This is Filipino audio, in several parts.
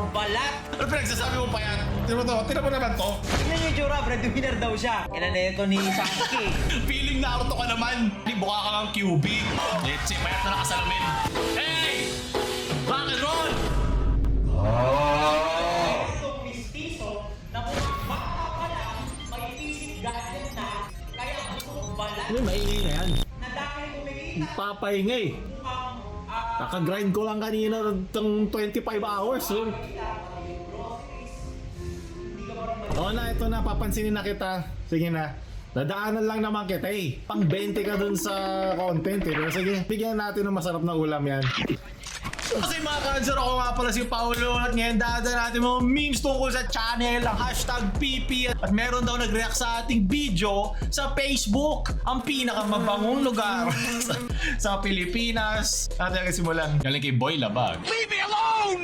butong balat. Ano pinagsasabi mo pa yan? Tira mo naman to. Tingnan niyo yung tsura, breadwinner daw siya. Kailan na ito ni Sasuke. Feeling Naruto ka naman. Di buka ka ng QB. Let's see, payat na nakasalamin. Hey! Rock and roll! Itong mistiso na kung baka pala, may isip gadget na, kaya butong balat Ano, maingay na yan. na dahil kumikita Papaingay. mukhang Nakagrind ko lang kanina ng 25 hours. So. Oo na, ito na. Papansinin na kita. Sige na. Dadaanan lang naman kita eh. Pang 20 ka dun sa content eh. Pero sige, bigyan natin ng masarap na ulam yan. Kasi mga cancer, ako nga pala si Paolo at ngayon dadaan natin mga memes tungkol sa channel, ang hashtag PP at meron daw nag-react sa ating video sa Facebook, ang pinakamabangong lugar sa Pilipinas. Natin ang simulan. Galing kay Boy Labag. Leave me alone!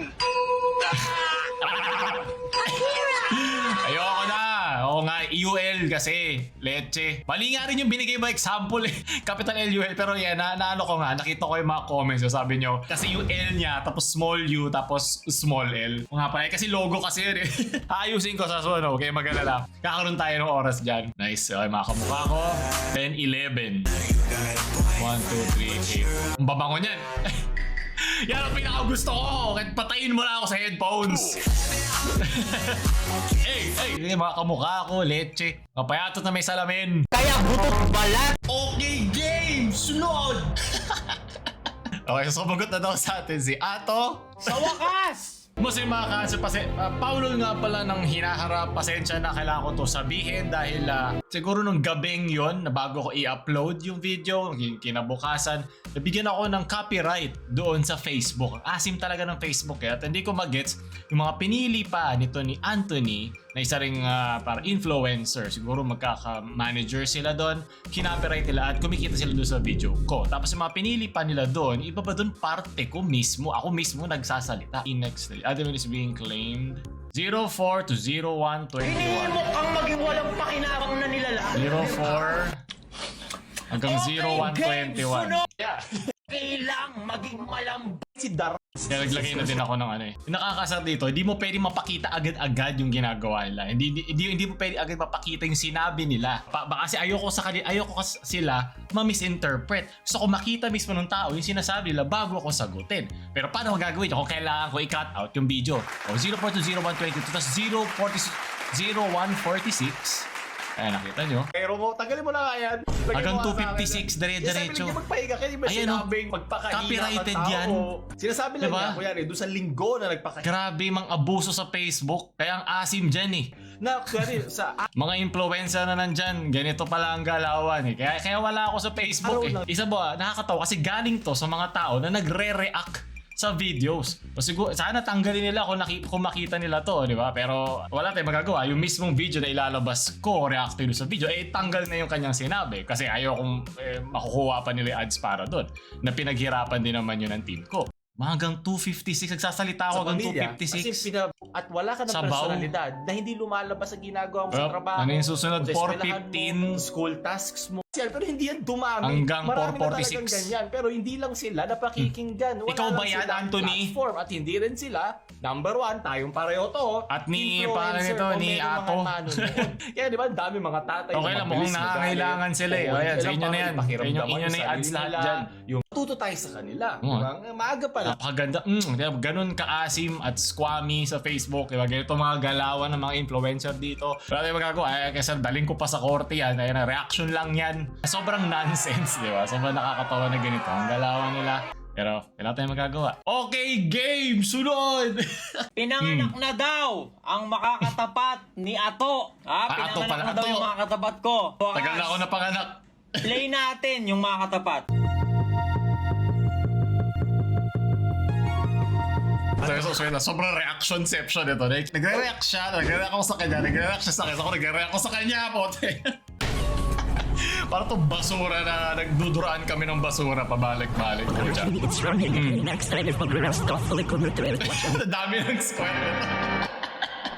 Ayoko na. Oo nga, UL kasi. Leche. Mali nga rin yung binigay mo example eh. Capital LUL. Pero yan, naano ko nga. Nakita ko yung mga comments. So sabi nyo, kasi yung L niya, tapos small U, tapos small L. O nga pala, kasi logo kasi yun eh. Ayusin ko sa suno. Okay, mag-alala. Kakaroon tayo ng oras dyan. Nice. Okay, mga kamukha ko. 10, 11. 1, 2, 3, 8. Ang babango niyan. Yan ang pinakagusto ko. Kahit patayin mo na ako sa headphones. Hey, mga kamukha ko, leche. Kapayatot na may salamin. kaya butong balat. Okay, game! Sunod! Okay, so sumagot na daw sa atin si Ato. Sa wakas! Kasi mga kanser, Paulo nga pala ng hinaharap. Pasensya na, kailangan ko to sabihin dahil siguro nung gabing yon na bago ko i-upload yung video, kinabukasan, nabigyan ako ng copyright doon sa Facebook. Ang asim talaga ng Facebook at hindi ko magets yung mga pinili pa nito ni Anthony na isa ring para influencer. Siguro magkaka-manager sila doon, kinopyright nila at kumikita sila doon sa video ko. Tapos yung mga pinili pa nila doon, iba ba doon parte ko mismo, ako mismo nagsasalita. Next, Adam is being claimed 04 to 0121. Hinihil mo kang maging walang pakinabang na nilalang. 04 hanggang 0121. Yeah. Kailang maging malambot. Si Dar. Kaya naglagay na din ako ng ano eh. Yung nakakasar dito, hindi mo pwede mapakita agad-agad yung ginagawa nila. Hindi mo pwede agad mapakita yung sinabi nila. Baka kasi ayoko sila ma-misinterpret. Gusto ko makita mismo ng tao yung sinasabi nila bago ako sagutin. Pero paano ko gagawin? Kung kailangan ko i-cut out yung video. O 0420 122 tapos 0146. Ayan, nakita nyo. Pero tagalin mo na nga yan. Hanggang 256, dire-diretso. Sabi magpahinga ka, di ba Ayan, sinabing magpakahina copyrighted ka tao? yan. Sinasabi lang Diba? niya, kunyari, doon sa linggo na nagpakahina. Grabe, mang abuso sa Facebook. Kaya ang asim dyan eh. Na, kunyari, sa Mga influencer na nandyan, ganito pala ang galawan eh. Kaya wala ako sa Facebook eh. Isa ba, nakakatawa kasi galing to sa mga tao na nagre-react sa videos. O siguro, sana tanggalin nila kung makita nila to, di ba? Pero wala tayong magagawa. Yung mismong video na ilalabas ko, reactive sa video, tanggal na yung kanyang sinabi. Kasi ayaw kong makukuha pa nila ads para doon. Na pinaghirapan din naman yun ng team ko. Hanggang 256, nagsasalita ako hanggang 256. Kasi at wala ka ng Sabaw. personalidad na hindi lumalabas sa ginagawa mo sa trabaho. Ano yung susunod? sa eskwelahan 4:15. mo, school tasks mo. Pero hindi yan dumami. Hanggang Marami na 4:46. talagang ganyan. Pero hindi lang sila napakikinggan. Wala Ikaw ba lang yan, silang Anthony? platform. At hindi rin sila, number one, tayong pareho to. At ni, influencer paano nito, o ni merong Ato. mga manonood. Kaya di ba, ang dami mga tatay. Okay lang, mukhang nakakailangan sila eh. O yan, sa inyo na yan. Inyo na yung ads lahat dyan. Yung tuto tayo sa kanila. Oo. Diba? Maaga pa lang. Napakaganda. Ganun kaasim at squammy sa Facebook. Diba? Ganito mga galawan ng mga influencer dito. Wala tayong magagawa. Kasi daling ko pa sa korte yan. Ayan, reaction lang yan. Sobrang nonsense, di ba? Sobrang nakakatawa na ganito. Ang galawan nila. Pero wala tayong magagawa. Okay, game! Sunod! Pinanganak na daw ang makakatapat ni Ato. Ato Pinanganak pala, na daw Ato. yung makakatapat ko. Tagal na ako napanganak. Play natin yung makakatapat. Sobrang reaction-ception ito. Nagre-react siya. Nagre-react ako sa kanya. Nagre-react siya sa akin. Ako nagre-react ako sa kanya. Pote. Para to basura na nagduduraan kami ng basura pabalik-balik. It's running. Next time, if mag-rest off, like on the Dami ng square.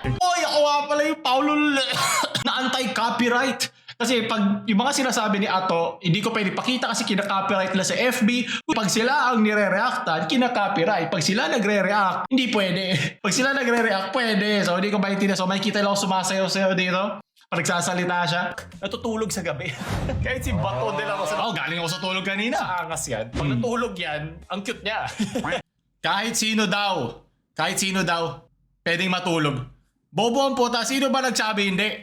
Oy, ako nga pala yung Paulo na anti-copyright. Kasi pag yung mga sinasabi ni Ato, hindi ko pwede pakita kasi kinaka-copyright nila sa FB. Pag sila ang nire-reactan, kinaka-copyright. Pag sila nagre-react, hindi pwede. Pag sila nagre-react, pwede. So hindi ko maintindihan. So makikita lang ako sumasayaw-sayaw dito. Pag nagsasalita siya, Natutulog sa gabi. Kahit si Bato de la Rosa. oh, galing ako sa tulog kanina. Angas yan. Pag natulog yan, ang cute niya. Kahit sino daw, pwedeng matulog. Bobo ang puta, sino ba nagsabi hindi?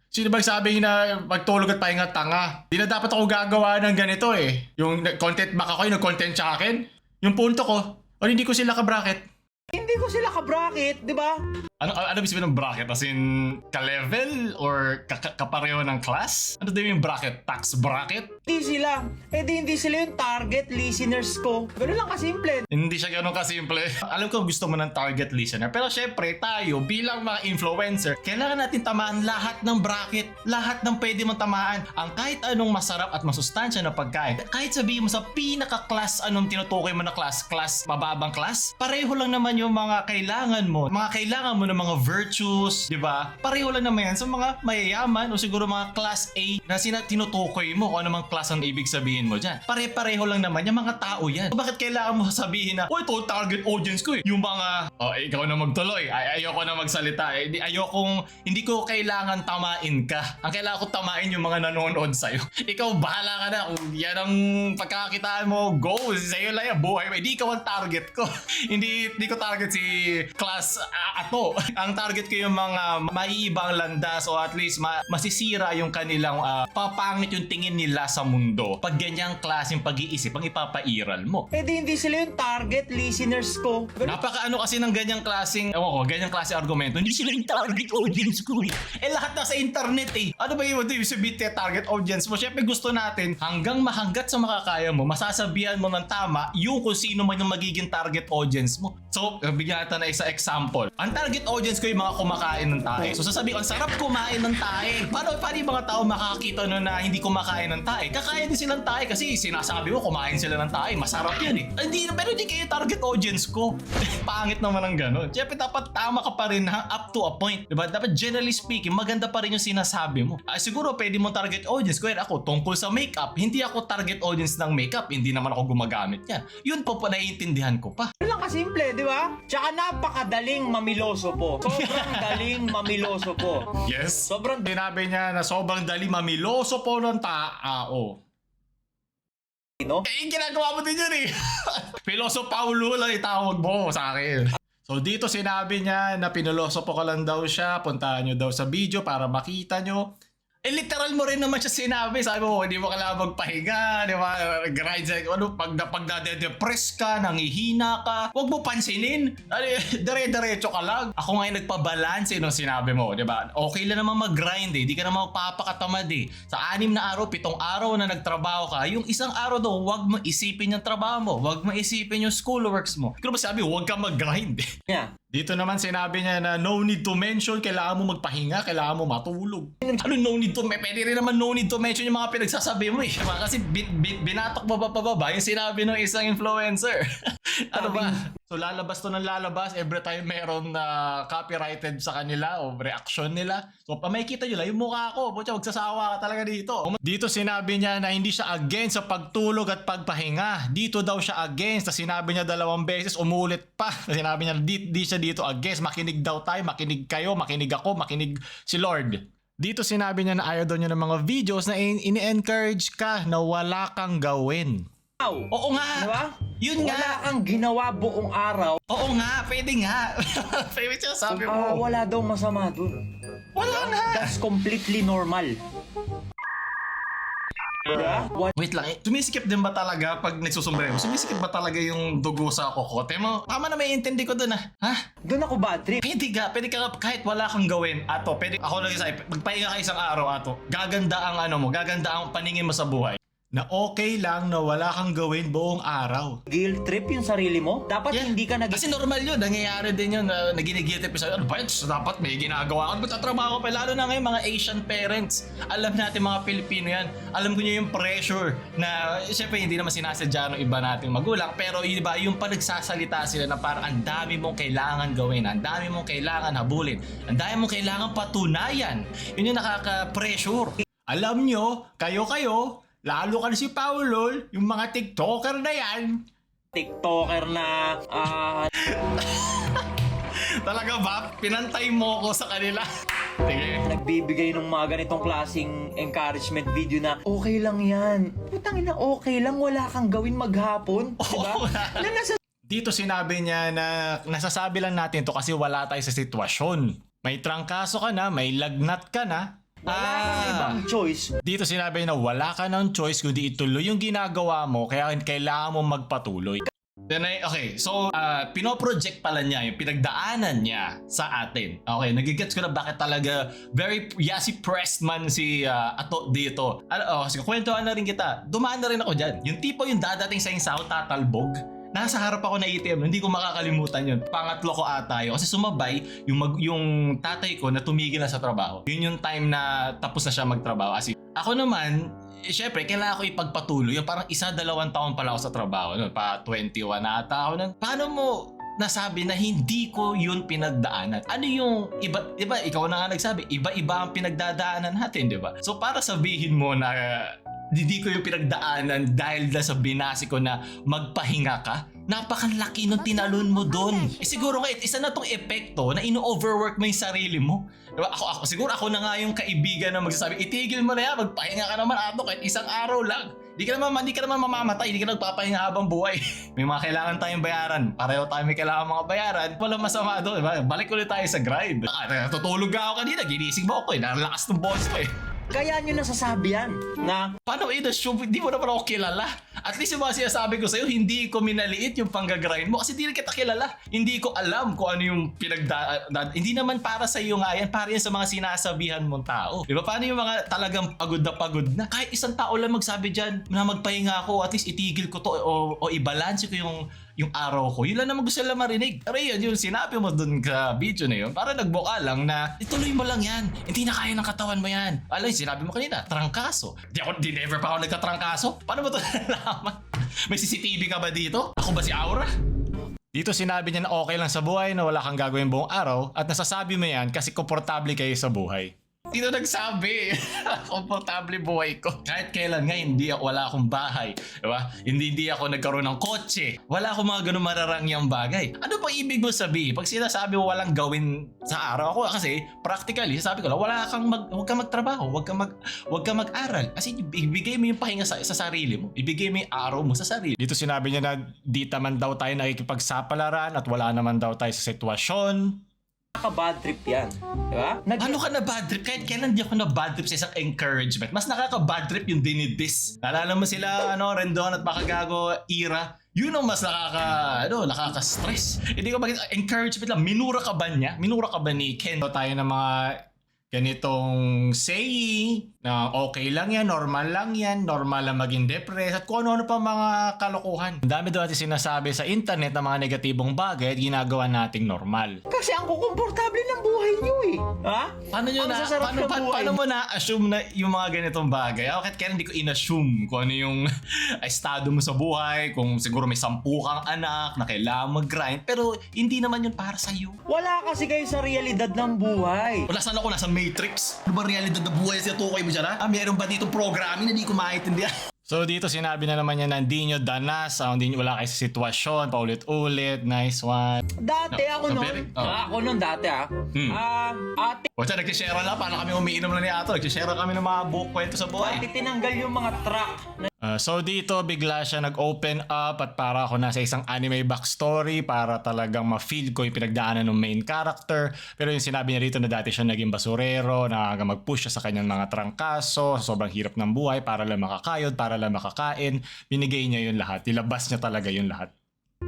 Sino ba nagsabi na magtulog at pahinga tanga? Di na dapat ako gagawa ng ganito eh. Yung content back ako, yung nag-content sa akin. Yung punto ko, o hindi ko sila ka-bracket. Hindi ko sila ka-bracket, di ba? Ano ibig sabihin ng bracket? As in, ka-level or kapareho ng class? Ano din yung bracket? Tax bracket? Hindi sila. Hindi sila yung target listeners ko. Ganun lang kasimple. Hindi siya ganun kasimple. Alam ko gusto mo ng target listener. Pero syempre, tayo bilang mga influencer, kailangan natin tamaan lahat ng bracket. Lahat ng pwede mong tamaan. Ang kahit anong masarap at masustansya na pagkain. Kahit sabihin mo sa pinaka-class anong tinutukoy mo na class, mababang class, pareho lang naman yung mga kailangan mo. Mga kailangan mo ng mga virtues, di ba? Pareho lang naman yan sa mga mayayaman o siguro mga class A na tinutukoy mo kung ano mang class ang ibig sabihin mo dyan. Pare-pareho lang naman yung mga tao yan. Bakit kailangan mo sabihin na, oh, ito target audience ko eh. Yung mga, oh, ikaw na magtuloy. Ayoko na magsalita. Hindi ko kailangan tamain ka. Ang kailangan ko tamain yung mga nanonood sa'yo. Ikaw, bahala ka na. Kung yan ang pagkakakitaan mo, go. Sa'yo lang yan, buhay mo. Hindi ikaw ang target ko. hindi ko target si class Ato. Ang target ko yung mga maiibang landas o at least masisira yung kanilang papangit yung tingin nila sa mundo. Pag ganyang klaseng pag-iisip ang ipapairal mo. Hindi sila yung target listeners ko. Napakaano kasi ng ganyang klaseng, ganyang klaseng argumento. Hindi sila yung target audience ko eh. Lahat nasa internet eh. Ano ba yung sabihin target audience mo? Siyempre gusto natin hanggang mahanggat sa makakaya mo, masasabihan mo ng tama yung kung sino man yung magiging target audience mo. So, bigyan natin na isa example. Ang target audience ko yung mga kumakain ng tae. So sasabihin ko, ang sarap kumain ng tae. Paano yung mga tao makakita nun na hindi kumakain ng tae? Kakain din silang tae kasi sinasabi mo kumain sila ng tae. Masarap yan eh. Pero hindi kayo target audience ko. Pangit naman ang ganun. Siyempre dapat tama ka pa rin up to a point. Diba? Dapat generally speaking, maganda pa rin yung sinasabi mo. Siguro pwede mo target audience. Kaya ako tungkol sa makeup, hindi ako target audience ng makeup. Hindi naman ako gumagamit yan. Yun po naiintindihan ko pa. Ganun lang kasimple, di ba? Tsaka napakadaling mamiloso po. Sobrang daling mamiloso po. Yes. Sobrang Sinabi niya na sobrang dali mamiloso po ng tao. no? Ginagawa mo din yun eh. Piloso Paulo lang itawag mo sa akin. So dito sinabi niya na pinoloso po ka lang daw siya. Puntahan nyo daw sa video para makita nyo. Literal mo rin naman siya sinabi. Sabi mo, hindi mo kailangan magpahinga, di ba? Grind sa, pag nade-depress ka, nangihina ka, huwag mo pansinin. Dire-diretso ka lang. Ako ngayon nagpa-balance nung sinabi mo, di ba? Okay lang naman mag-grind eh. Di ka naman magpapakatamad eh. Sa 6 na araw, 7 araw na nagtrabaho ka, yung isang araw daw, huwag mo isipin yung trabaho mo. Huwag mo isipin yung schoolworks mo. Kaya ba sabi, huwag ka mag-grind eh. Yeah. Dito naman sinabi niya na no need to mention, kailangan mo magpahinga, kailangan mo matulog. Ano no need to mention? Pwede rin naman no need to mention yung mga pinagsasabi mo eh. Kasi binatok mo pa ba yung sinabi ng isang influencer? Ano ba? So lalabas to ng lalabas every time meron na copyrighted sa kanila o reaction nila. So makikita nyo lang yung mukha ko. Butya, magsasawa ka talaga dito. Dito sinabi niya na hindi siya against sa pagtulog at pagpahinga. Dito daw siya against. Tapos sinabi niya 2 beses, umulit pa. Sinabi niya di siya dito against. Makinig daw tayo, makinig kayo, makinig ako, makinig si Lord. Dito sinabi niya na ayaw daw niya ng mga videos na ini-encourage ka na wala kang gawin. Oo nga. Diba? Yun nga. Wala kang ginawa buong araw. Oo nga, pwede nga. Pwede siya sabi mo. Wala daw masama dun. Wala nga. That's completely normal. Diba? Wait lang, sumisikip din ba talaga pag nagsusombrero? Sumisikip ba talaga yung dugo sa kokote mo? Tama na, may intindi ko dun ah. Ha? Doon ako bad trip. Pwede ka kahit wala kang gawin. Ato, pwede ako lang isa, magpahinga ka isang araw, Ato. Gaganda ang gaganda ang paningin mo sa buhay. Na okay lang na wala kang gawin buong araw. Guilt trip yung sarili mo? Dapat Yeah. hindi ka Kasi normal yun, nangyayari din yun na naginigil trip sa ano ba yun? Dapat may ginagawa ka. Ba't tatrabaho pa? Lalo na ngayon mga Asian parents. Alam natin mga Pilipino yan. Alam ko nyo yung pressure na syempre hindi naman sinasadya ng iba nating magulang. Pero iba yung panagsasalita sila na parang ang dami mong kailangan gawin. Ang dami mong kailangan habulin. Ang dami mong kailangan patunayan. Yun yung nakaka-pressure. Alam nyo, kayo, lalo ka na si Paulol, yung mga TikToker na yan. TikToker na, Talaga ba? Pinantay mo ko sa kanila. Sige. nagbibigay ng mga ganitong klaseng encouragement video na okay lang yan. Putang ina, okay lang, wala kang gawin maghapon. Diba? Oo. Na nasa Dito sinabi niya na nasasabi lang natin to kasi wala tayo sa sitwasyon. May trangkaso ka na, may lagnat ka na. wala kang ibang choice. Dito sinabi na wala ka ng choice kundi ituloy yung ginagawa mo kaya kailangan mo magpatuloy. Then okay, so pinoproject pala niya yung pinagdaanan niya sa atin. Okay, nagigets ko na bakit talaga very yasi pressed man si Ato dito. Kasi kwentuhan na rin kita. Dumaan na rin ako dyan. Yung tipo yung dadating sa sahod tatalbog. Nasa harap ako na ATM, hindi ko makakalimutan yun. Pangatlo ko ata yun. Kasi sumabay yung tatay ko na tumigil na sa trabaho. Yun yung time na tapos na siya magtrabaho. As in, ako naman, syempre, kailangan ko ipagpatuloy. Yung parang 1-2 taon pala ako sa trabaho. No? Pa 21 na ata ako. Paano mo nasabi na hindi ko yun pinagdaanan? Ano yung iba, ikaw na nga nagsabi, iba-iba ang pinagdadaanan natin, di ba? So para sabihin mo na hindi ko yung pinagdaanan dahil sa binasi ko na magpahinga ka, napakalaki nung tinalon mo doon. Siguro nga, isa na tong epekto na ino-overwork mo yung sarili mo. Diba? Siguro ako na nga yung kaibigan na magsasabi, itigil mo na yan, magpahinga ka naman Ato kahit isang araw lang. Hindi ka naman mamamatay, hindi ka nagpapahinga habang buhay. May mga kailangan tayong bayaran. Pareho tayo may kailangan mga bayaran. Walang masama doon. Diba? Balik ulit tayo sa grind. Tutulog ako kanina, ginising mo ako nalakas ng boss ko Kaya nyo nasasabi yan na Paano in-assume? Hindi mo naman ako kilala. At least yung mga sinasabi ko sa'yo, hindi ko minaliit yung panggagrind mo kasi hindi rin kita kilala. Hindi ko alam kung ano yung hindi naman para sa iyo nga yan, para yan sa mga sinasabihan mong tao. Diba? Paano yung mga talagang pagod na? Kahit isang tao lang magsabi dyan na magpahinga ako, at least itigil ko to o ibalance ko yung araw ko. Yun lang naman gusto nila marinig. Pero yun, yung sinabi mo dun sa video na yun, para nagbuka lang na ituloy mo lang yan. Hindi na kaya ng katawan mo yan. Alam, sinabi mo kanina, trangkaso. Di never pa ako nagkatrangkaso. Paano mo ito nalaman? May CCTV ka ba dito? Ako ba si Aura? Dito sinabi niya na okay lang sa buhay, na wala kang gagawin buong araw, at nasasabi mo yan kasi komportable kayo sa buhay. Dito nagsabi, komportable buhay ko. Kahit kailan nga, wala akong bahay. Diba? Hindi ako nagkaroon ng kotse. Wala akong mga ganun mararangyang bagay. Ano pa ibig mo sabihin? Pag sinasabi mo walang gawin sa araw, ako kasi practically, sabi ko lang, huwag kang magtrabaho, huwag kang mag-aral. Kasi ibigay mo yung pahinga sa sarili mo. Ibigay mo yung araw mo sa sarili. Dito sinabi niya na di naman daw tayo nakikipagsapalaran at wala naman daw tayo sa sitwasyon. nakaka-bad trip yan. Diba? Ano ka na bad trip? Kahit kailan di ako na bad trip sa isang encouragement. Mas nakaka-bad trip yung dinidis. Naalala mo sila, Rendon at Makagago, Ira? Yun ang mas nakaka-stress. Hindi ko encouragement lang. Minura ka ba niya? Minura ka ba ni Ken? Tayo ng mga ganitong saying na okay lang yan, normal lang maging depressed at kung ano-ano pa mga kalokohan. Ang dami daw natin sinasabi sa internet na mga negatibong bagay at ginagawa nating normal. Kasi ang kukomportable ng buhay nyo eh. Ha? Paano mo na-assume na yung mga ganitong bagay? Ako kahit kaya hindi ko in-assume kung ano yung estado mo sa buhay, kung siguro may 10 kang anak na kailangan mag-grind, pero hindi naman yun para sa'yo. Wala kasi kayo sa realidad ng buhay. Wala sana ako nasa Matrix. Ano ba realidad na buhay siya tukay mo dyan ha? Meron ba dito programming na di ko maintindihan? So dito sinabi na naman niya na hindi nyo danas, hindi nyo wala kayo sa sitwasyon, paulit-ulit, nice one. Dati ako nun dati ate, What's that, nag-share lang, paano kami umiinom lang ni Ato, nag-share kami ng mga kwento sa buhay. tinanggal yung mga truck na So dito bigla siya nag-open up at para ako nasa isang anime backstory para talagang ma-feel ko yung pinagdaanan ng main character. Pero yung sinabi niya dito na dati siya naging basurero, na mag-push siya sa kanyang mga trangkaso, sobrang hirap ng buhay para lang makakayod, para lang makakain. Binigay niya yun lahat, ilabas niya talaga yun lahat.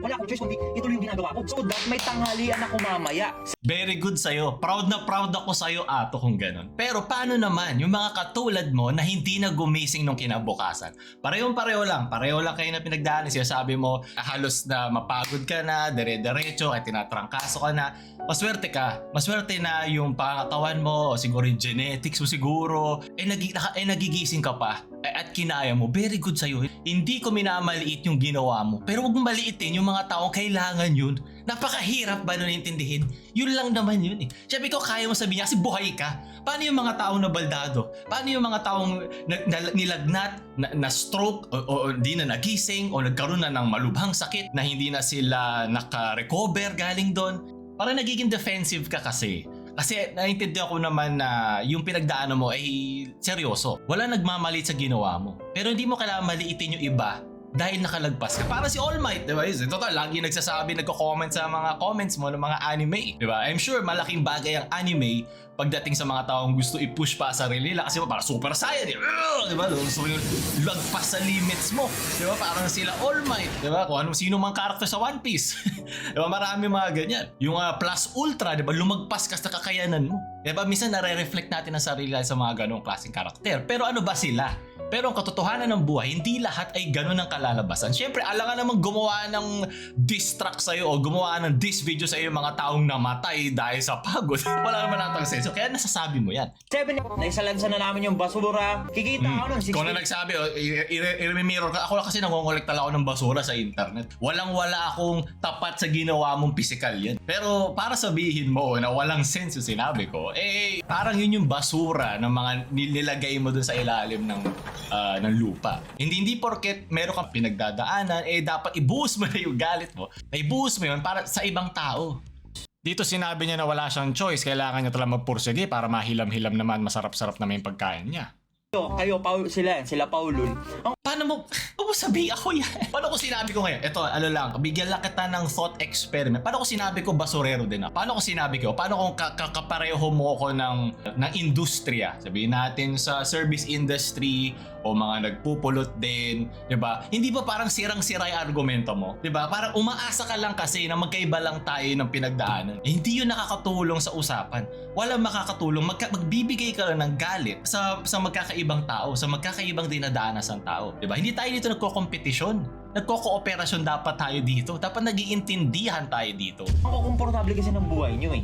wala akong choice kundi ituloy yung ginagawa ko. So that may tanghalian ako mamaya. Very good sa'yo. Proud na proud ako sa'yo, Ato, kung ganun. Pero paano naman yung mga katulad mo na hindi na gumising nung kinabukasan? Pareho lang kayo na pinagdaanan. Sinasabi mo, halos na mapagod ka na, dire-diretso, at tinatrangkaso ka na. Maswerte ka. Maswerte na yung pangatawan mo, o siguro yung genetics mo siguro, nagigising ka pa. at kinaya mo, very good sa'yo. Hindi ko minamaliit yung ginawa mo. Pero huwag mong maliitin yung mga taong kailangan yun. Napakahirap ba nun intindihin? Yun lang naman yun eh. Siyempre ko kaya mo sabihin niya kasi buhay ka. Paano yung mga taong nabaldado? Paano yung mga taong nilagnat, na stroke, o hindi na nagising, o nagkaroon na ng malubhang sakit na hindi na sila naka-recover galing doon? Parang nagiging defensive ka kasi. Kasi naiintindihan ko naman na yung pinagdaanan mo ay seryoso. Wala nagmamalit sa ginawa mo. Pero hindi mo kailangan maliitin yung iba dahil nakalagpas ka. Para si All Might, di ba? Total, lagi nagsasabi, nagko-comment sa mga comments mo ng mga anime. Di ba? I'm sure malaking bagay ang anime pagdating sa mga taong gusto i-push pa sa sarili nila kasi para super saiyan eh. Di ba? Gusto yung lagpas sa limits mo. Di ba? Parang sila All Might. Di ba? Kung sino mang karakter sa One Piece. Di ba? Marami mga ganyan. Yung plus ultra, di ba? Lumagpas ka sa kakayanan mo. Di ba? Minsan nare-reflect natin ang sarili sa mga ganong klaseng karakter. Pero ano ba sila? Pero ang katotohanan ng buhay, hindi lahat ay ganun ang kalalabasan. Siyempre, alangan namang gumawa ng diss track sa'yo o gumawa ng diss video sa'yo yung mga taong namatay dahil sa pagod. Wala naman natang senso. Kaya nasasabi mo yan. 7, naisalansa na namin yung basura. Kikita ako ng 60. Kung na nagsabi, i-mirror ka. Ako kasi nangongolektal ako ng basura sa internet. Walang-wala akong tapat sa ginawa mong physical yan. Pero para sabihin mo na walang sense yung sinabi ko, parang yun yung basura ng mga nilagay mo dun sa ilalim ng lupa. Hindi porket meron kang pinagdadaanan, dapat ibuhos mo na yung galit mo. Na ibuhos mo yun para sa ibang tao. Dito sinabi niya na wala siyang choice, kailangan niya talagang magpursige para mahilam-hilam naman, masarap-sarap naman yung pagkain niya. Kayo, sila Paulul. Paano mo sabi ako yan? Paano ko sinabi ko ngayon? Ito, bigyan lang kita ng thought experiment. Paano ko sinabi ko basurero din ako? Paano ko sinabi ko? Paano kung kapareho mo ako ng industriya? Sabihin natin sa service industry o mga nagpupulot din, 'di ba? Hindi ba parang sirang-sira yung argumento mo? 'Di ba? Parang umaasa ka lang kasi na magkaiba lang tayo ng pinagdaanan. Hindi 'yun nakakatulong sa usapan. Walang makakatulong. Magbibigay ka lang ng galit sa magkakaibang tao, sa magkakaibang dinadaanas ng tao, 'di ba? Hindi tayo dito nagko-kompetisyon. Nagko-kooperasyon dapat tayo dito. Dapat nag-iintindihan tayo dito. Ako komportable kasi ng buhay niyo eh.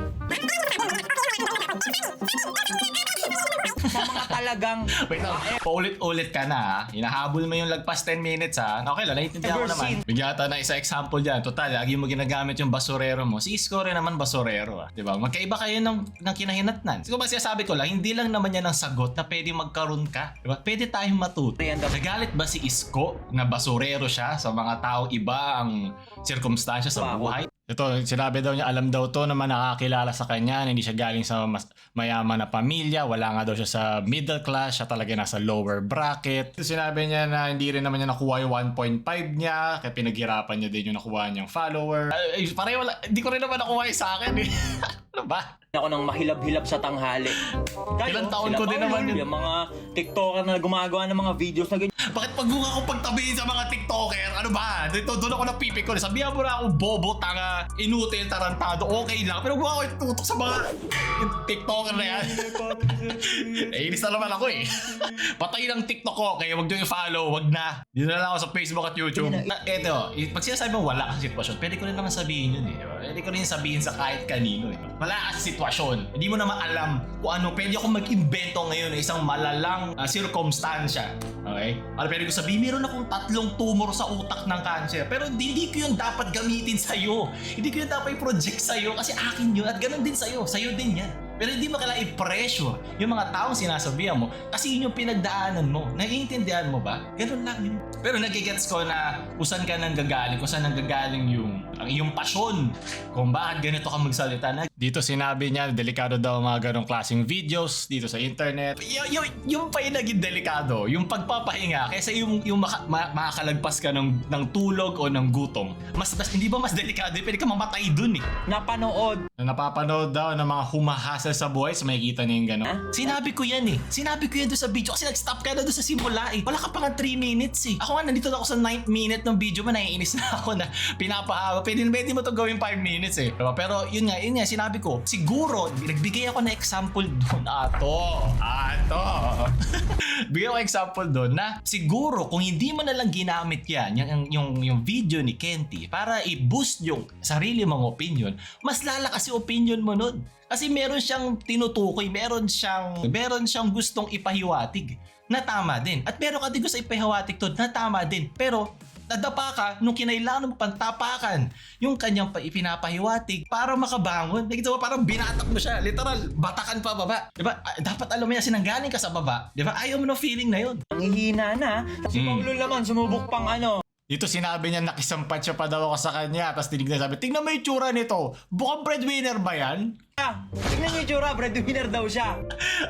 Sa mga talagang... Wait lang, paulit-ulit ka na ha. Hinahabol mo yung lagpas 10 minutes ha. Okay lang, naiintindihan ko naman. Bigyan ta na isa example dyan. Total, lagi mo ginagamit yung basurero mo. Si Isko rin naman basurero ha. Diba? Magkaiba kayo ng kinahinatnan. Siguro ba sinasabi ko lang, hindi lang naman yan ang sagot na pwede magkaroon ka. Diba? Pwede tayong matuto. Nagalit ba si Isko na basurero siya sa mga taong iba ang sirkumstansya sa buhay? Ito, sinabi daw niya, alam daw to naman nakakilala sa kanya na hindi siya galing sa mayaman na pamilya, wala nga daw siya sa middle class, siya talaga nasa lower bracket. Sinabi niya na hindi rin naman niya nakuha yung 1.5 niya, kaya pinaghirapan niya din yung nakuha niyang follower. Pareho wala, hindi ko rin naman nakuha yung sa akin eh. Ano ba? Ako nang mahilab-hilab sa tanghali. Ilang taon ko din naman yun. Yung mga TikToker na gumagawa ng mga videos na ganyan. Bakit pag mukha ko pagtabihin sa mga TikToker? Ano ba? Doon ako napipik ko. Sabihan mo na ako bobo, tanga, inutil, tarantado, okay lang. Pero mukha ko itutok sa mga TikToker na yan. Inis na naman ako eh. Patay ng TikTok ko, kaya wag nyo i-follow, wag na. Dito na lang ako sa Facebook at YouTube. Eto, pag sinasabi mo wala kang sitwasyon, pwede ko rin naman sabihin yun eh. Pwede ko rin sabihin sa kahit kanino eh. Wala kasi sitwasyon. Hindi mo naman alam kung ano. Pwede ako mag-invento ngayon ng isang malalang circumstansya. Okay? Ano pwede ko sabihin, meron akong 3 tumor sa utak ng cancer. Pero hindi ko yun dapat gamitin sa'yo. Hindi ko yun dapat i-project sa'yo kasi akin yun. At ganun din sa'yo. Sa'yo din yan. Pero hindi mo kailangan i-pressure yung mga taong sinasabihan mo kasi yun yung pinagdaanan mo. Naiintindihan mo ba? Ganun lang yun. Pero nagigets ko na kung saan ka nanggagaling, kung saan nanggagaling ang iyong pasyon, kung bakit ganito ka magsalita na. Dito sinabi niya, delikado daw mga ganong klaseng videos dito sa internet. Yung pa yung naging delikado, yung pagpapahinga, kaysa yung makakalagpas ka ng tulog o ng gutom. Mas hindi ba mas delikado? Pwede ka mamatay dun eh. Napapanood daw ng mga humahasa sa buhay, so makikita niya yung gano'n. Sinabi ko yan eh. Sinabi ko yan doon sa video kasi nag-stop ka na doon sa simula eh. Wala ka pa nga 3 minutes eh. Ako nga, nandito na ako sa 9th minute ng video mo, naiinis na ako na pinapahawa. Pwede mo to gawin 5 minutes eh. Pero yun nga, sinabi ko, siguro, nagbigay ako ng example doon. Ato. Bigay ako example doon na siguro kung hindi mo nalang ginamit yan, yung video ni Kenty para i-boost yung sarili mong opinion, mas lalakas yung opinion mo nun. Kasi meron siyang tinutukoy, meron siyang gustong ipahiwatig. na tama din. At meron ka din gusto ipahiwatig to na tama din. Pero nadapa ka nung kinailangan mo pantapakan yung kanyang ipinapahiwatig para makabangon. Nakita mo parang binatak mo siya. Literal, batakan pa baba. Diba? Dapat alam mo yan, sinanggaling ka sa baba. Diba? Ayaw mo ng feeling na yun. Ang hihina na. Si Paulo naman, sumubok pang ano. Dito sinabi niya nakisampat siya pa daw ako sa kanya. Tapos tinignan sabi, tingnan mo yung tsura nito. Bukang breadwinner ba yan? Tignan niyo yung tsura, breadwinner daw siya.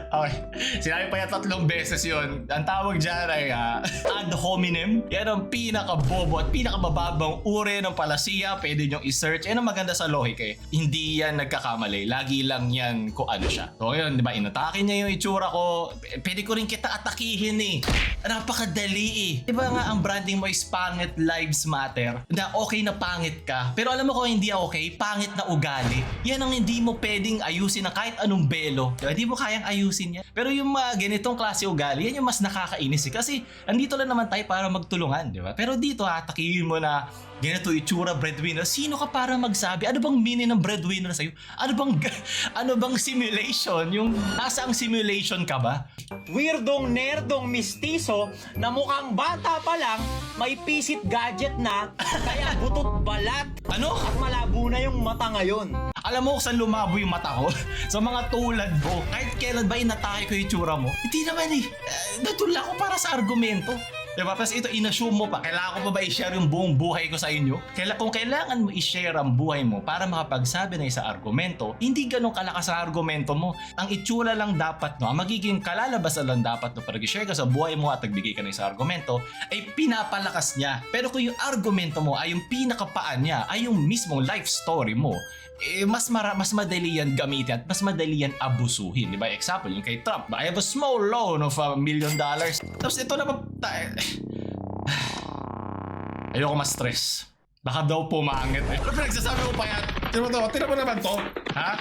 Okay. Sinabi pa yan 3 beses yun. Ang tawag dyan ay ad hominem. Yan ang pinakabobo at pinakamababang uri ng palasiya. Pwede nyo i-search. Yan ang maganda sa logic eh. Hindi yan nagkakamali. Lagi lang yan kung ano siya. So yun, di ba? Inatake niya yung itsura ko. Pwede ko rin kita atakihin eh. Napakadali eh. Di ba nga ang branding mo is pangit lives matter? Na okay na pangit ka. Pero alam mo kung hindi okay, pangit na ugali. Yan ang hindi mo pwedeng ayusin ng kahit anong belo. Diba? Hindi mo kayang ayusin yan. Pero yung mga ganitong klase ugali, yan yung mas nakakainis eh. Kasi andito lang naman tayo para magtulungan, di ba? Pero dito atakihin mo na ganito itsura breadwinner. Sino ka para magsabi? Ano bang meaning ng breadwinner sa'yo? Ano bang simulation? Yung nasa ang simulation ka ba? Weirdong nerdong mistiso na mukhang bata pa lang, may pisit gadget na, kaya butot balat. Ano? At malabo na yung mata ngayon. Alam mo kung saan lumabo yung mata ko? Sa mga tulad mo. Kahit kailan ba inatake ko yung itsura mo? Hindi naman eh. Natula ko para sa argumento. Diba? Tapos ito, inassume mo pa. Kailangan ko pa ba i-share yung buong buhay ko sa inyo? Kung kailangan mo i-share ang buhay mo para makapagsabi na isang argumento, hindi ganun kalakas ang argumento mo. Ang itsura lang dapat, no? Ang magiging kalalabasan lang dapat no, pag i-share ka sa buhay mo at nagbigay ka ng isang argumento, ay pinapalakas niya. Pero kung yung argumento mo ay yung pinakapaan niya, ay yung mismong life story mo, eh, mas madali yan gamitin at mas madali yan abusuhin. Diba? Example, yung kay Trump, I have a small loan of $1 million. Tapos ito naman, ayoko ma-stress. Baka daw pumangit eh. Ano pinagsasabi mo pa yan? Tira mo naman to. Ha?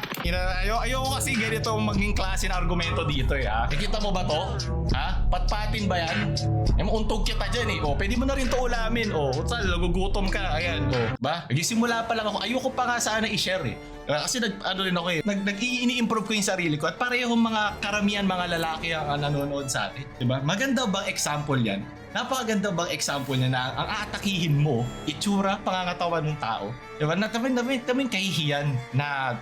Ayoko kasi ganito maging klase na argumento dito eh ha. Nakita mo ba to? Ha? Patpatin ba yan? Untog kita dyan eh. O, pwede mo na rin to ulamin. O, nagugutom ka. Ayan. O, ba? Nagsimula pa lang ako. Ayoko pa nga sana i-share eh. Kasi ini-improve ko yung sarili ko at parehong mga karamihan mga lalaki ang nanonood sa atin. Diba? Maganda bang example yan? Napakaganda bang example niya na ang aatakihin mo, itsura, pangangatawan ng tao. Diba? Namin kahihiyan na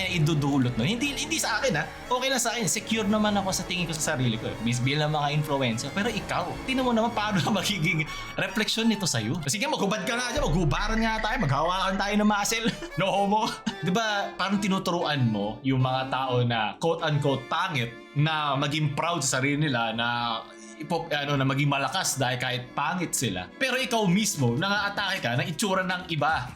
idudulot. No? Hindi sa akin ha. Okay lang sa akin. Secure naman ako sa tingin ko sa sarili ko. Bilang mga influencer. Pero ikaw, tingnan mo naman paano magiging refleksyon nito sa'yo. Sige, maghubad ka nga dyan. Maghubaran nga tayo. Maghawakan tayo ng muscle. No homo. Diba? Parang tinuturuan mo yung mga tao na quote-unquote pangit na maging proud sa sarili nila na na maging malakas dahil kahit pangit sila. Pero ikaw mismo, nang-aatake ka ng itsura ng iba.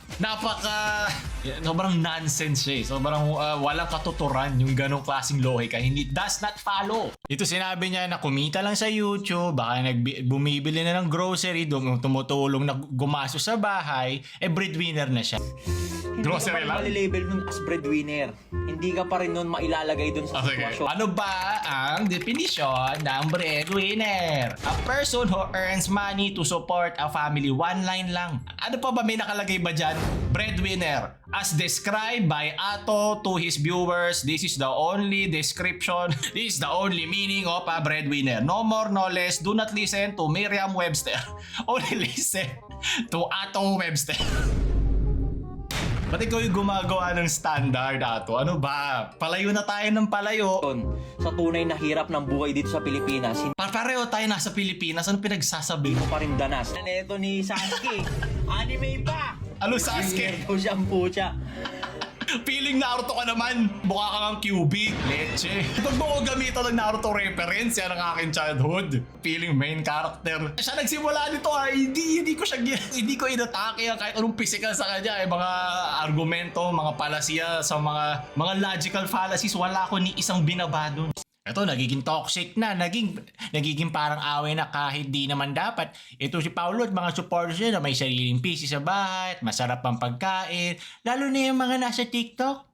Sobrang nonsense siya eh. Sobrang walang katuturan yung ganong klaseng lohika. Hindi, does not follow. Dito sinabi niya na kumita lang sa YouTube, baka bumibili na ng grocery, tumutulong na gumasto sa bahay, breadwinner na siya. Hindi Grocery ka pa rin malilabel nun as breadwinner. Hindi ka pa rin nun mailalagay dun sa sitwasyon. Ano ba ang definisyon ng breadwinner? A person who earns money to support a family. One line lang. Ano pa ba may nakalagay ba dyan? Breadwinner. As described by Ato to his viewers, this is the only description, this is the only meaning of a breadwinner. No more, no less. Do not listen to Merriam-Webster. Only listen to Ato Webster. Ba't ikaw yung gumagawa ng standard, Ato? Ano ba? Palayo na tayo ng palayo. Sa tunay na hirap ng buhay dito sa Pilipinas, hindi Pareho tayo nasa Pilipinas. Ano pinagsasabi mo? mo pa rin danas. Ito ni Sasuke, anime pa! Ano Sasuke? Ito siyang pucha. Feeling Naruto ka naman. Mukha ka ng QB. Leche. Pag mo ko gamitan ng Naruto reference, yan ang aking childhood. Feeling main character. Siya nagsimula nito ha. Hindi ko inatake kahit anong physical sa kanya. Mga argumento, mga palasya, sa mga logical fallacies. Wala ko ni isang binabado. Ito, nagiging toxic na, nagiging parang away na kahit di naman dapat. Ito si Paulo at mga supporters niya na may sariling PC sa bahay at masarap ang pagkain. Lalo na yung mga nasa TikTok.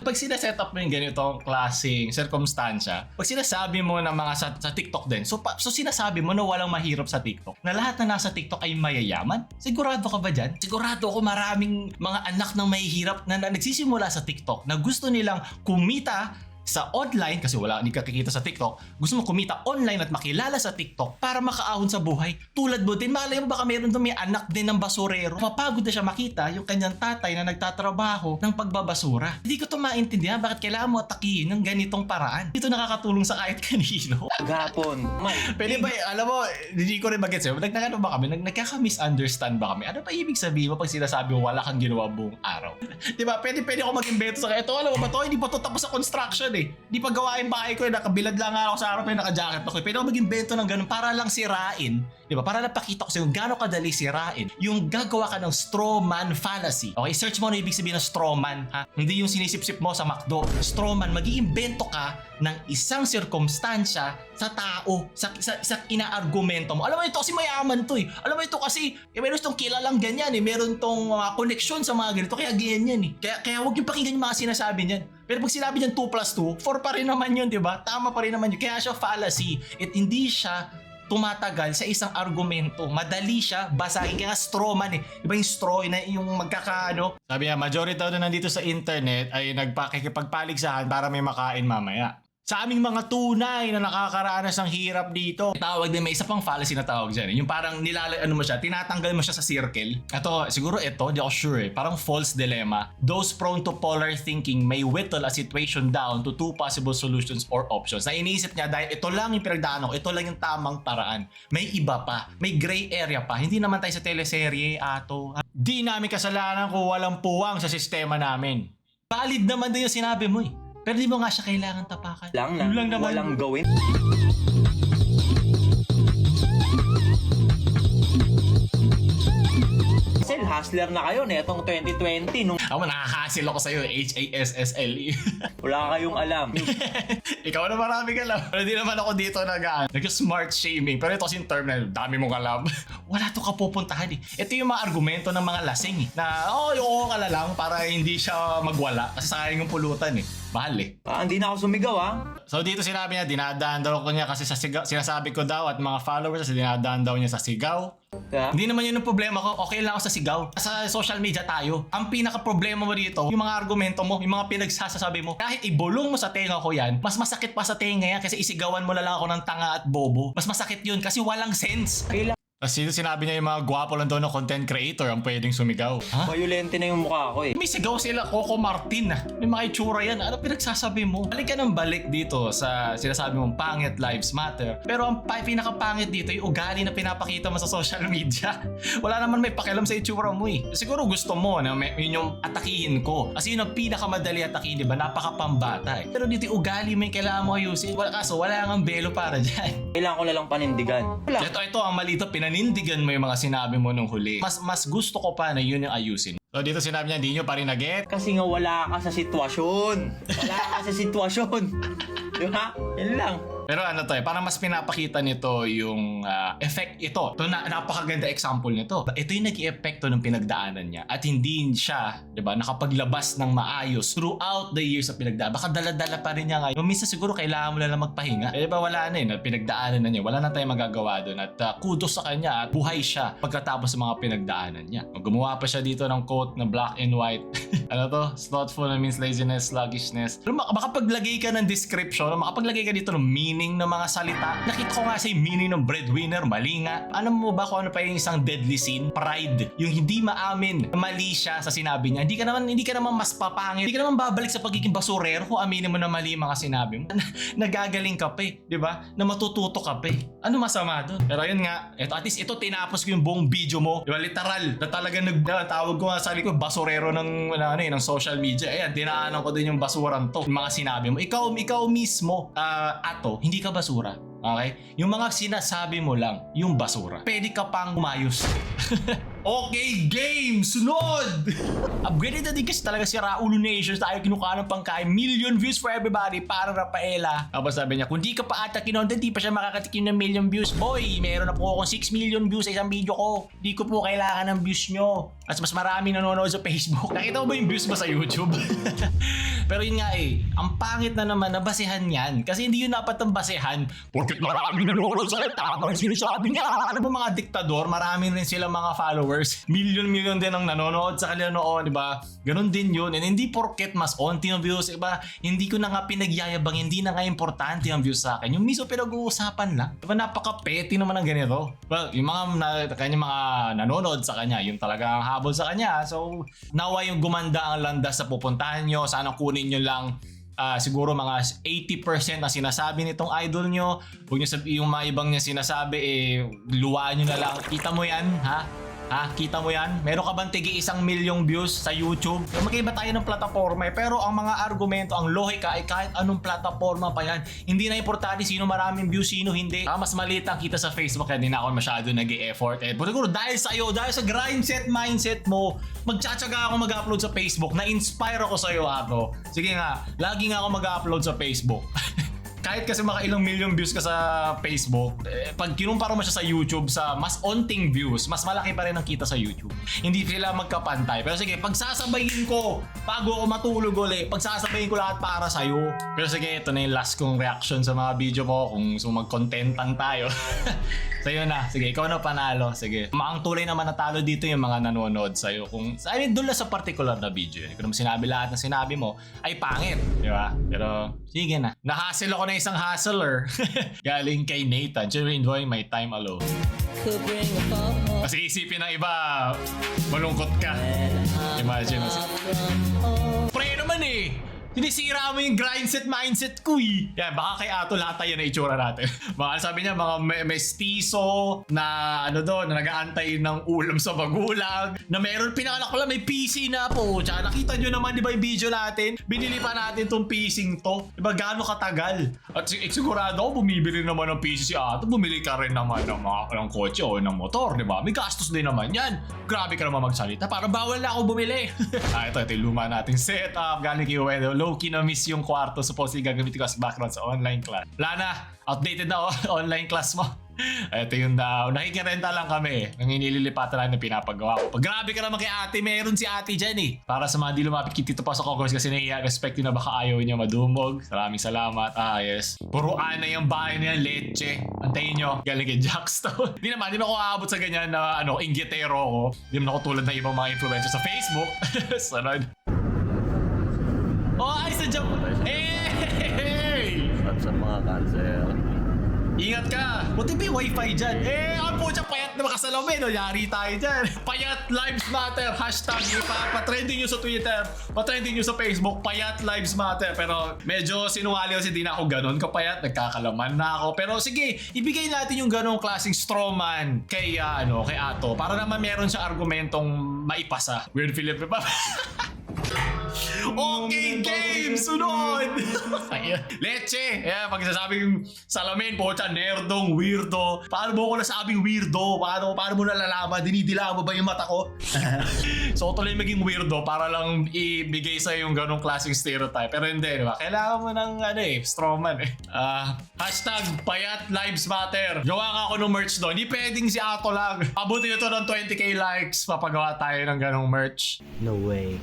Pag sinaset up mo yung ganitong klaseng circumstansya, pag sinasabi mo na mga sa TikTok din, so sinasabi mo na walang mahirap sa TikTok, na lahat na nasa TikTok ay mayayaman? Sigurado ka ba dyan? Sigurado ako maraming mga anak ng mahihirap na nagsisimula sa TikTok na gusto nilang kumita sa online, kasi wala, hindi ka kikita sa TikTok, gusto mo kumita online at makilala sa TikTok para makaahon sa buhay. Tulad mo din, malay mo baka meron doon may anak din ng basurero. Mapagod na siya makita yung kanyang tatay na nagtatrabaho ng pagbabasura. Hindi ko to maintindihan bakit kailangan mo atakihin ng ganitong paraan. Dito nakakatulong sa kahit kanino. Gapon. Pwede ba, alam mo, hindi ko rin mag-gets. Nagkakano ba kami? Nagkaka-misunderstand ba kami? Ano ba ibig sabihin mo pag sinasabi mo wala kang ginawa buong araw? Diba? Pwede ako mag-invento sa kanya. Ito, alam mo ba to? Hindi pa to tapos sa construction eh. Hindi pa gawain bahay ko eh. Nakabilad lang ako sa araw, naka-jacket ako. Pwede ako mag-invento ng ganun para lang sirain. Diba? Para lang pakita ko sa'yo kung gaano kadali sirain. Yung gagawa ka ng straw man fallacy. Okay, search mo ano ibig sabihin ng straw man. Ha? Hindi yung sinisip-sip mo sa McDo. Straw man, mag-iimbento ka ng isang sirkumstansya sa tao, sa ina-argumento mo. Alam mo ito kasi mayaman to eh. Alam mo ito kasi meron itong kilalang ganyan eh. Meron tong connection sa mga ganito. Kaya ganyan eh. Kaya huwag yung pakinggan yung mga sinasabi niyan. Pero pag sinabi niyan 2 plus 2, 4 pa rin naman yun, di ba? Tama pa rin naman yun. Kaya siya fallacy. At hindi siya tumatagal sa isang argumento. Madali siya basahin. Kaya straw man eh. Diba yung straw na yung magkakaano? Sabi niya, majority daw na nandito sa internet ay nagpakikipagpaligsahan para may makain mamaya. Sa aming mga tunay na nakakaranas ng hirap dito. Tawag din, may isa pang fallacy na tawag dyan. Yung parang tinatanggal mo siya sa circle. Ito, siguro ito, di ako sure eh. Parang false dilemma. Those prone to polar thinking may whittle a situation down to 2 possible solutions or options. Na iniisip niya dahil ito lang yung pinagdaanan ko, ito lang yung tamang paraan. May iba pa, may gray area pa. Hindi naman tayo sa teleserye, ato. Di namin kasalanan kung walang puwang sa sistema namin. Valid naman din yung sinabi mo eh. Pero di mo nga siya kailangan tapakan. Lang na, naman. walang gawin. Hassle, hustler na kayo na itong 2020 nung Ako nakakasil ako sa'yo, HASSLE. wala kayong alam. Ikaw na marami ka alam. Pero di naman ako dito nag-smart shaming. Pero ito kasing term na dami mong alam. Wala to kapupuntahan eh. Ito yung mga argumento ng mga lasing eh. Na yung ka na lang para hindi siya magwala. Kasi sayang yung pulutan eh. Mahal eh. Hindi na ako sumigaw So dito sinabi niya, dinadaan daw ko niya kasi sa sigaw. Sinasabi ko daw at mga followers kasi dinadaan daw niya sa sigaw. Yeah. Hindi naman yun ang problema ko. Okay lang ako sa sigaw. Sa social media tayo. Ang pinaka-problema mo dito, yung mga argumento mo, yung mga pinagsasabi mo. Kahit ibulong mo sa tenga ko yan, mas masakit pa sa tenga yan kasi isigawan mo na lang ako ng tanga at bobo. Mas masakit yun kasi walang sense. Tapos sinabi niya yung mga gwapo lang daw na content creator ang pwedeng sumigaw. Ha? Violente na yung mukha ko eh. May sigaw sila, Coco Martin ah. May mga itsura yan. Ano pinagsasabi mo? Balik ka ng balik dito sa sinasabi mong pangit lives matter. Pero ang pinakapangit dito, yung ugali na pinapakita mo sa social media. Wala naman may pakialam sa itsura mo eh. Siguro gusto mo na yun yung atakihin ko. Kasi yun ang pinakamadali atakihin, diba? Napakapambata eh. Pero dito yung ugali mo yung kailangan mo ayusin. Wala kang belo para dyan. Kailangan ko na lang panindigan. Wala. Ito ang malito, pinanindigan mo yung mga sinabi mo nung huli. Mas gusto ko pa na yun yung ayusin. So dito sinabi niya, di nyo pa rin na-get. Kasi nga wala ka sa sitwasyon. Wala ka sa sitwasyon. Diba? Yan lang. Pero ano to eh, parang mas pinapakita nito yung effect ito. Ito na napakaganda example nito. Ito yung nag-i-epekto ng pinagdaanan niya. At hindi siya, di ba, nakapaglabas ng maayos throughout the years na pinagdaanan. Baka dala-dala pa rin niya ngayon. Minsan siguro kailangan mo na lang magpahinga. Eh, di ba wala na pinagdaanan na niya. Wala na tayong magagawa doon. At kudos sa kanya at buhay siya pagkatapos ng mga pinagdaanan niya. Gumawa pa siya dito ng quote na black and white. Ano to? Slothful means laziness, sluggishness. Pero makapaglagay ka ng description, makapaglagay ka dito ng meaning ng mga salita. Nakita ko nga sa meaning ng breadwinner, mali nga. Alam mo ba kung ano pa yung isang deadly sin? Pride. Yung hindi maamin, mali siya sa sinabi niya. Hindi ka naman mas papangit. Hindi ka naman babalik sa pagiging basurero kung aminin mo na mali mga sinabi mo. Nagagaling ka pa eh, di ba? Na matututo ka pa eh. Ano masama doon? Pero yun nga, at least ito tinapos ko yung buong video mo. Di ba? Literal. Na talaga tawag ko nga sa likod, basurero ng social media. Ayan, dinaanan ko din yung basuran to. Yung mga sinabi mo. Ikaw mismo, ato, hindi ka basura. Okay? Yung mga sinasabi mo lang, yung basura. Pwede ka pang umayos. Okay, game! Sunod! Upgraded na din kasi talaga si Raulo Nations. Tayo kinukuha ng pangkain. Million views for everybody para Rafaela. Tapos sabi niya, kung di ka pa ata kinontent, di pa siya makakatikim ng million views. Boy, meron na po akong 6 million views sa isang video ko. Di ko po kailangan ng views nyo. Mas maraming nanonood sa Facebook. Nakita mo ba yung views mo sa YouTube? Pero yun nga ang pangit na naman na basehan yan. Kasi hindi yun dapat ang basehan. Porkit maraming nanonood sa tama ang sinasabi niya. Ano ba mga diktador, marami rin silang mga followers. Milyon-milyon din ang nanonood sa kanila noon, di ba? Ganon din yun. And hindi porket mas onti yung views, iba, hindi ko na nga pinagyayabang, hindi na nga importante ang views sa akin. Yung mismo pinag-uusapan lang. Diba napaka-petty naman ng ganito. Well, yung kanyang mga nanonood sa kanya, yung talagang habol sa kanya. So, nawa yung gumanda ang landas sa pupuntahan nyo. Sana kunin nyo lang siguro mga 80% na sinasabi nitong idol nyo. Huwag nyo sabi yung mga ibang niya sinasabi, luwaan nyo na lang. Kita mo yan, ha? Kita mo yan? Meron ka bang tigi 1 milyong views sa YouTube? Magkaiba tayo ng plataforma pero ang mga argumento, ang lohika ay kahit anong plataforma pa yan. Hindi na importante sino maraming views, sino hindi. Mas maliit ang kita sa Facebook kaya hindi na ako masyado nag-e-effort. Pero siguro dahil sa'yo, dahil sa grind set mindset mo, magtsatsaga ako mag-upload sa Facebook. Na-inspire ako sa'yo, Ato. Sige nga, lagi nga ako mag-upload sa Facebook. Kahit kasi makailang milyong views ka sa Facebook, pag kinumpara mo siya sa YouTube sa mas onting views, mas malaki pa rin ang kita sa YouTube. Hindi sila magkapantay. Pero sige, pagsasabayin ko, bago ako matulog ulit, pagsasabayin ko lahat para sa'yo. Pero sige, ito na yung last kong reaction sa mga video ko kung gusto mag-contentan tayo. So yun na, sige, ikaw na panalo. Sige, ang tulay naman natalo dito yung mga nanonood sa'yo. Doon lang sa particular na video. Kung naman sinabi lahat na sinabi mo, ay pangit. Di ba? Pero sige na. Nahassle ako na isang hustler. Galing kay Nathan. Should enjoy my time alone. Kasi isipin ng iba, malungkot ka. Imagine. Pre naman sinisira mo yung grind set mindset ko Yan, baka kay Ato lahat tayo na itsura natin. Baka sabi niya, mga mestizo na na nag-aantay ng ulam sa magulang, na meron pinanganak ko lang, may PC na po. Tsaka nakita nyo naman, di ba yung video natin? Binili pa natin tong PC to. Di ba gaano katagal? At sigurado ako, bumibili naman ng PC si Ato. Bumili ka rin naman ng kotse o ng motor, di ba? May gastos din naman yan. Grabe ka naman magsalita. Parang bawal na ako bumili. Ito yung luma nating setup. Galing kay Wendell. Low-key na miss yung kwarto. Supposedly gagamitin ko as background sa online class. Wala na. Outdated na online class mo. Ito yung nakikirenta lang kami. Nang inililipatan lang na pinapagawa ko. Pag grabe ka naman kay ate, meron si ate dyan Para sa mga di lumapit kay Tito Pasok Ogos kasi nahiya, respect na baka ayaw niya madumog. Maraming salamat. Yes. Puro ana yung bahay niya, leche. Antayin nyo. Galing kay Jackstone. Di naman ako aabot sa ganyan na inggitero ako. Di naman ako tulad ng ibang mga influencer sa Facebook. Sunod. Ay, sa Japan! Hey! Sa mga cancer. Ingat ka! Buti ba yung wifi dyan? Ang pucha payat na makasalamin. Yari tayo dyan. Payat Lives Matter. Hashtag pa-trending nyo sa Twitter. Pa-trending nyo sa Facebook. Payat Lives Matter. Pero medyo sinungaling kasi di na ako ganun kapayat. Nagkakalaman na ako. Pero sige, ibigay natin yung ganong klaseng strawman kay Ato. Para naman meron siya argumentong maipasa. Weird Philip pa. Okay, game! Sunod! Leche! Pag sasabing salamin, pocha, nerdong, weirdo. Paano mo ko nasabing weirdo? Paano mo nalalaman? Dinidila mo ba yung mata ko? So, tuloy maging weirdo para lang ibigay sa yung ganong klaseng stereotype. Pero hindi, diba? Kailangan mo ng strawman Hashtag Payat Lives Matter. Gawa nga ako ng merch doon. Hindi pwedeng si Ato lang. Abutin ito ng 20k likes. Papagawa tayo ng ganong merch. No way.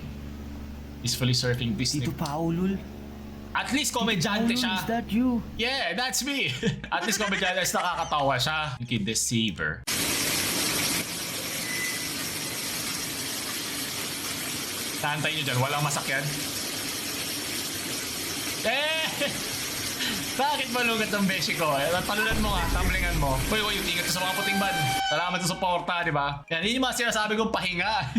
Peacefully surfing Disney. Tito Paulol. At least komedyante siya. Is that you? Yeah, that's me. At least komedyante is nakakatawa siya. Okay, deceiver. Taantay nyo dyan, walang masakyan. Bakit malungat ang beshi ko? Palulan mo nga, tumblingan mo. Uy, ingat ka sa mga puting ban. Salamat sa suporta, di ba? Yan, yun yung mga sinasabi kong pahinga.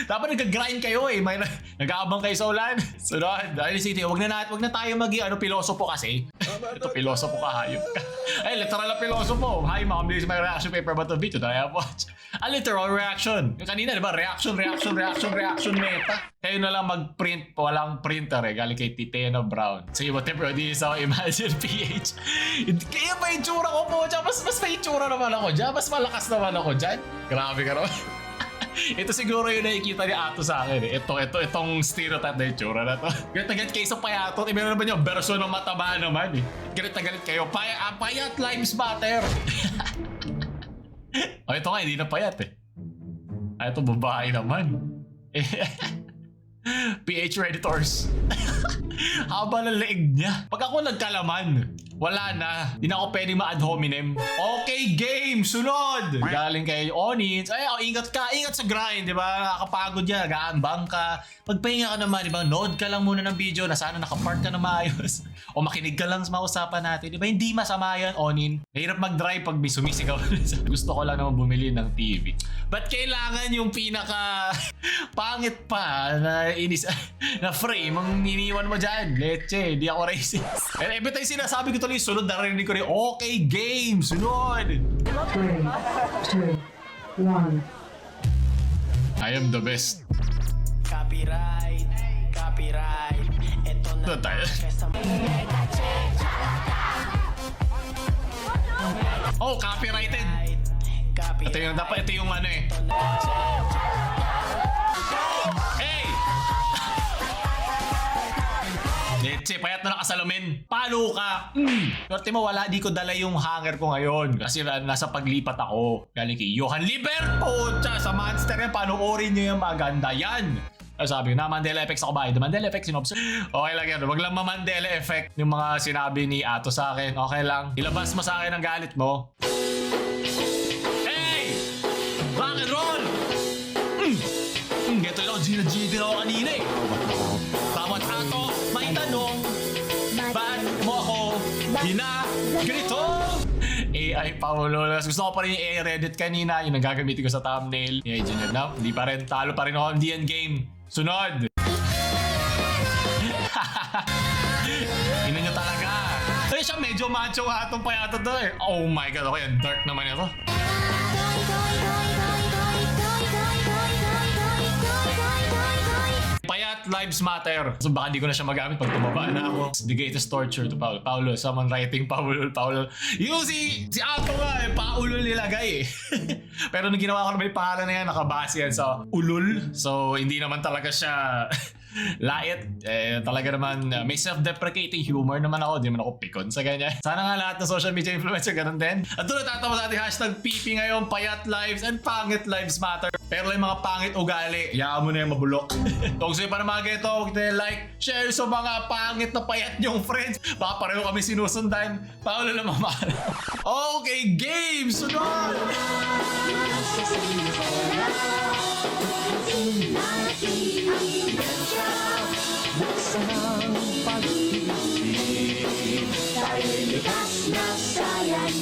Dapat nag-grind kayo May nag-aabang kayo sa ulan. Sunod. City, wag na tayo pilosopo kasi. Ito, pilosopo ka, hayop ka. Literal na pilosopo. Hi, makabilis may reaction paper ba ito video? Tayo watch. Literal reaction. Yung kanina, di ba? Reaction meta. Kayo na lang mag-print. Walang printer Galing kay Titena Brown. Sige, whatever this is Imagine PH. Kaya ba yung tsura ko po? Mas may tsura naman ako dyan. Mas malakas naman ako dyan. Grabe ka naman. Ito siguro yung nakikita ni Ato sa akin Itong stereotype na yung tsura na to. Galit na galit kayo sa payatot. Meron naman yung version ng mataba naman Galit na galit kayo. Payat Lives Matter. Ito nga, hindi na payat Ito babae naman. PH Redditors. Haba ng leeg niya. Pag ako nagkalaman, wala na. Di na ako pwedeng ma-ad hominem. Okay, game! Sunod! Galing kay Onits. Ay, ingat ka. Ingat sa grind, di ba? Nakakapagod yan. Nag-aambang ka. Pagpahinga ka naman, di ba? Nood ka lang muna ng video na sana nakapark ka na maayos. O makinig ka lang sa mga usapan natin. Di ba? Hindi masama yan, Onin. Mahirap mag-drive pag may sumisigaw. Gusto ko lang naman bumili ng TV. Ba't kailangan yung pinaka pangit pa na inis na frame ang iniwan mo dyan? Leche, di ako racist. And every time sinasabi ko tuloy, sunod narinig ko rin, okay, game, sunod! 3, 2, 1. I am the best. Copyright, copyright. Ito na Ito tayo. Oh, copyrighted. Ito yung dapat, ito yung ano eh. Hey! Leche, payat na nakasalamin. Palo ka. Swerte mo, wala. Di ko dala yung hanger ko ngayon. Kasi nasa paglipat ako. Galing kay Johan Liber. Pucha, sa Monster yan. Panoorin nyo yung maganda yan. Sabi ko, na Mandela Effects ako ba? The Mandela Effects, sinobserve. Okay lang yan. Wag lang ma-Mandela Effect yung mga sinabi ni Ato sa akin. Okay lang. Ilabas mo sa akin ang galit mo. Hey! Rock and roll! Geto lang, G din ako kanina eh. Bawat Ato, may tanong. Ba't mo ako ginagrito? AI Paolo. Gusto ko pa rin yung AI Reddit kanina. Yung nagagamitin ko sa thumbnail. AI Engineer na. Hindi pa rin. Talo pa rin ako. Hindi yan game. Sunod! Ina nyo talaga. Ay siya, medyo macho nga itong payato to eh. Oh my god. Okay, dark naman ito. Payat Lives Matter. So baka di ko na siya magamit pag tumaba na ako. The greatest torture to Paulo. Paulo, someone writing Paulo. Yung si Ato nga eh, Paulo nilagay eh. Pero nung ginawa ko na may pangalan na yan, nakabase yan sa ulul. So hindi naman talaga siya lait. Talaga naman may self-deprecating humor naman ako. Di naman ako pikon sa ganyan. Sana nga lahat ng social media influencer ganun din. At doon natatawa sa ating hashtag PP ngayon, Payat Lives and Pangit Lives Matter. Pero yung mga pangit ugali, hayaan mo na yung mabulok. Kung sa'yo pa na mga ganito, huwag tayo like, share sa mga pangit na payat niyong friends. Baka pareho kami sinusundan. Paolo na mamahal. Okay, game! Sunod! Dahil likas na sayang